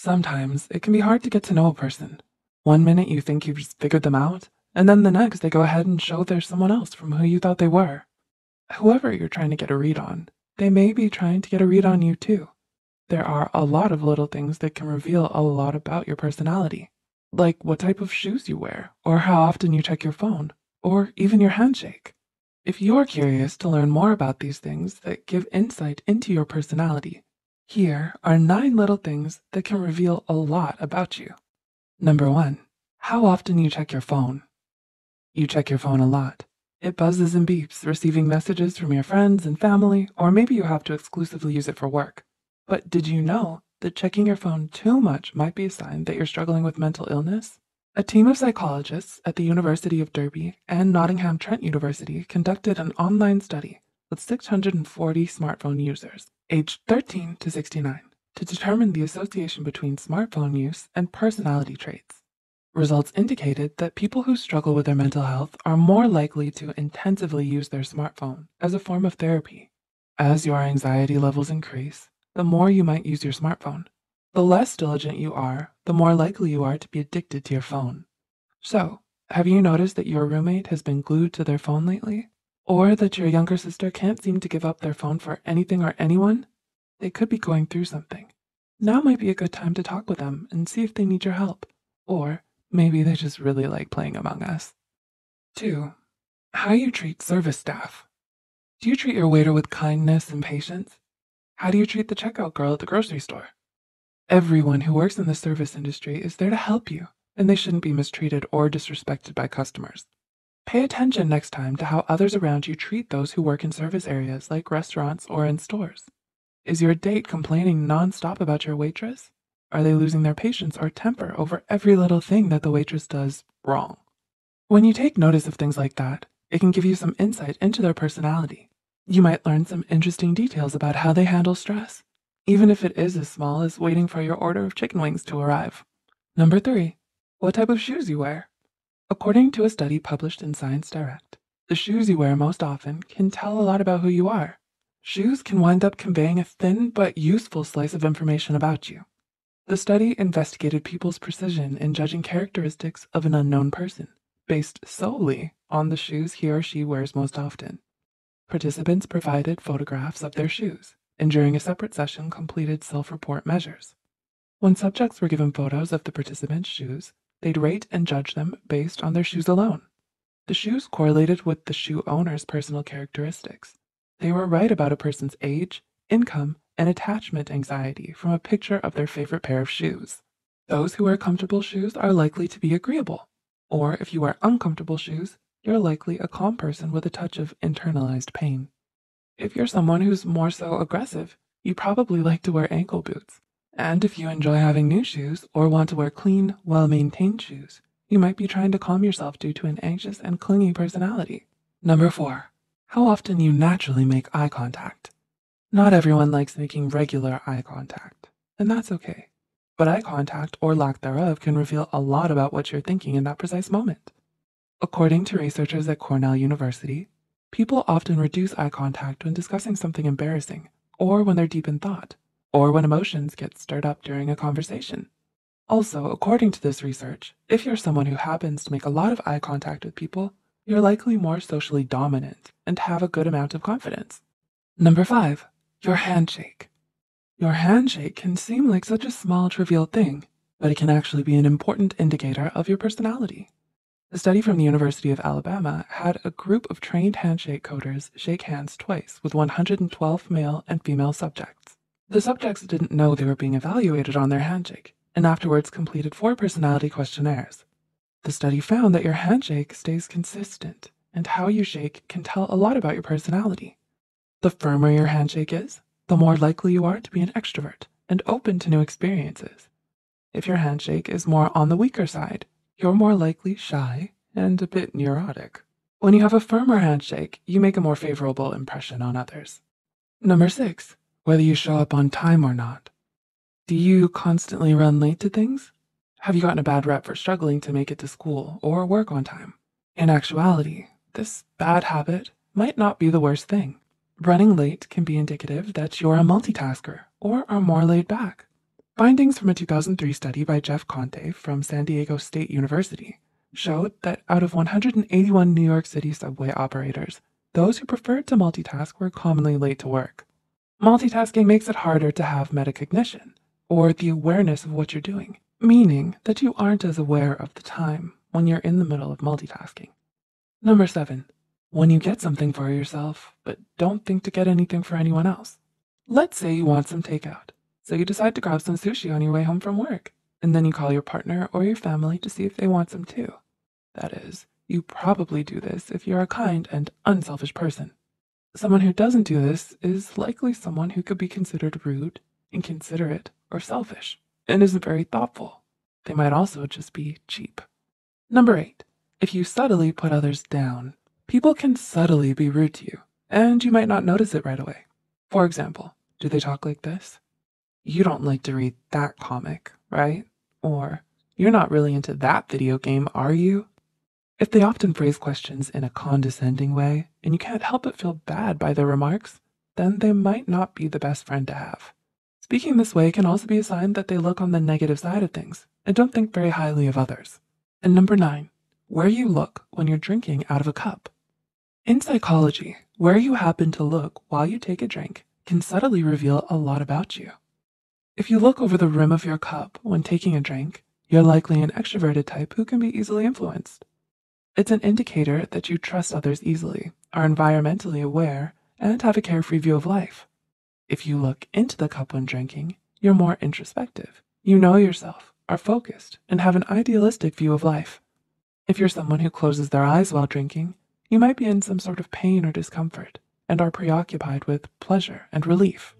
Sometimes it can be hard to get to know a person. One minute you think you've just figured them out, and then the next they go ahead and show they're someone else from who you thought they were. Whoever you're trying to get a read on, they may be trying to get a read on you too. There are a lot of little things that can reveal a lot about your personality, like what type of shoes you wear, or how often you check your phone, or even your handshake. If you're curious to learn more about these things that give insight into your personality, here are 9 little things that can reveal a lot about you. Number 1, how often you check your phone. You check your phone a lot. It buzzes and beeps, receiving messages from your friends and family, or maybe you have to exclusively use it for work. But did you know that checking your phone too much might be a sign that you're struggling with mental illness? A team of psychologists at the University of Derby and Nottingham Trent University conducted an online study with 640 smartphone users, aged 13 to 69, to determine the association between smartphone use and personality traits. Results indicated that people who struggle with their mental health are more likely to intensively use their smartphone as a form of therapy. As your anxiety levels increase, the more you might use your smartphone. The less diligent you are, the more likely you are to be addicted to your phone. So, have you noticed that your roommate has been glued to their phone lately? Or that your younger sister can't seem to give up their phone for anything or anyone? They could be going through something. Now might be a good time to talk with them and see if they need your help. Or maybe they just really like playing Among Us. 2, how you treat service staff. Do you treat your waiter with kindness and patience? How do you treat the checkout girl at the grocery store? Everyone who works in the service industry is there to help you, and they shouldn't be mistreated or disrespected by customers. Pay attention next time to how others around you treat those who work in service areas like restaurants or in stores. Is your date complaining nonstop about your waitress? Are they losing their patience or temper over every little thing that the waitress does wrong? When you take notice of things like that, it can give you some insight into their personality. You might learn some interesting details about how they handle stress, even if it is as small as waiting for your order of chicken wings to arrive. Number 3, what type of shoes you wear. According to a study published in Science Direct, the shoes you wear most often can tell a lot about who you are. Shoes can wind up conveying a thin but useful slice of information about you. The study investigated people's precision in judging characteristics of an unknown person, based solely on the shoes he or she wears most often. Participants provided photographs of their shoes, and during a separate session completed self-report measures. When subjects were given photos of the participants' shoes, they'd rate and judge them based on their shoes alone. The shoes correlated with the shoe owner's personal characteristics. They were right about a person's age, income, and attachment anxiety from a picture of their favorite pair of shoes. Those who wear comfortable shoes are likely to be agreeable, or if you wear uncomfortable shoes, you're likely a calm person with a touch of internalized pain. If you're someone who's more so aggressive, you probably like to wear ankle boots. And if you enjoy having new shoes or want to wear clean, well-maintained shoes, you might be trying to calm yourself due to an anxious and clingy personality. Number 4, how often you naturally make eye contact. Not everyone likes making regular eye contact, and that's okay. But eye contact or lack thereof can reveal a lot about what you're thinking in that precise moment. According to researchers at Cornell University, people often reduce eye contact when discussing something embarrassing, or when they're deep in thought, or when emotions get stirred up during a conversation. Also, according to this research, if you're someone who happens to make a lot of eye contact with people, you're likely more socially dominant and have a good amount of confidence. Number 5, your handshake. Your handshake can seem like such a small, trivial thing, but it can actually be an important indicator of your personality. A study from the University of Alabama had a group of trained handshake coders shake hands twice with 112 male and female subjects. The subjects didn't know they were being evaluated on their handshake, and afterwards completed 4 personality questionnaires. The study found that your handshake stays consistent, and how you shake can tell a lot about your personality. The firmer your handshake is, the more likely you are to be an extrovert and open to new experiences. If your handshake is more on the weaker side, you're more likely shy and a bit neurotic. When you have a firmer handshake, you make a more favorable impression on others. Number 6, whether you show up on time or not. Do you constantly run late to things? Have you gotten a bad rep for struggling to make it to school or work on time? In actuality, this bad habit might not be the worst thing. Running late can be indicative that you're a multitasker or are more laid back. Findings from a 2003 study by Jeff Conte from San Diego State University showed that out of 181 New York City subway operators, those who preferred to multitask were commonly late to work. Multitasking makes it harder to have metacognition, or the awareness of what you're doing, meaning that you aren't as aware of the time when you're in the middle of multitasking. Number 7. When you get something for yourself, but don't think to get anything for anyone else. Let's say you want some takeout, so you decide to grab some sushi on your way home from work, and then you call your partner or your family to see if they want some too. That is, you probably do this if you're a kind and unselfish person. Someone who doesn't do this is likely someone who could be considered rude, inconsiderate, or selfish, and isn't very thoughtful. They might also just be cheap. Number 8. If you subtly put others down, people can subtly be rude to you, and you might not notice it right away. For example, do they talk like this? You don't like to read that comic, right? Or, you're not really into that video game, are you? If they often phrase questions in a condescending way, and you can't help but feel bad by their remarks, then they might not be the best friend to have. Speaking this way can also be a sign that they look on the negative side of things and don't think very highly of others. And number 9, where you look when you're drinking out of a cup. In psychology, where you happen to look while you take a drink can subtly reveal a lot about you. If you look over the rim of your cup when taking a drink, you're likely an extroverted type who can be easily influenced. It's an indicator that you trust others easily, are environmentally aware, and have a carefree view of life. If you look into the cup when drinking, you're more introspective. You know yourself, are focused, and have an idealistic view of life. If you're someone who closes their eyes while drinking, you might be in some sort of pain or discomfort, and are preoccupied with pleasure and relief.